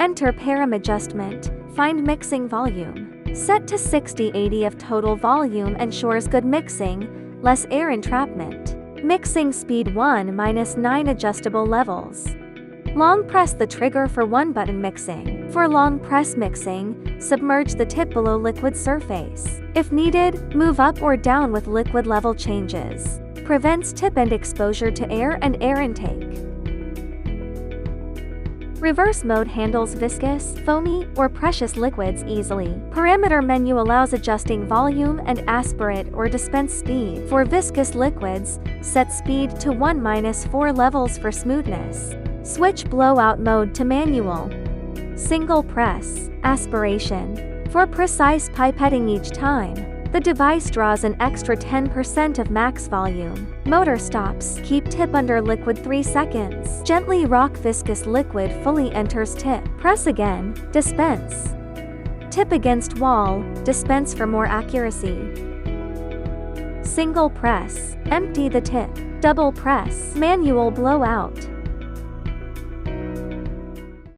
Enter param adjustment, find mixing volume. Set to 60-80 of total volume ensures good mixing, less air entrapment. Mixing speed 1-9 adjustable levels. Long press the trigger for 1-button mixing. For long press mixing, submerge the tip below liquid surface. If needed, move up or down with liquid level changes. Prevents tip end exposure to air and air intake. Reverse mode handles viscous, foamy, or precious liquids easily. Parameter menu allows adjusting volume and aspirate or dispense speed. For viscous liquids, set speed to 1-4 levels for smoothness. Switch blowout mode to manual. Single press, aspiration. For precise pipetting each time, the device draws an extra 10% of max volume. Motor stops, keep tip under liquid 3 seconds. Gently rock viscous liquid fully enters tip. Press again, dispense. Tip against wall, dispense for more accuracy. Single press, empty the tip. Double press, manual blowout.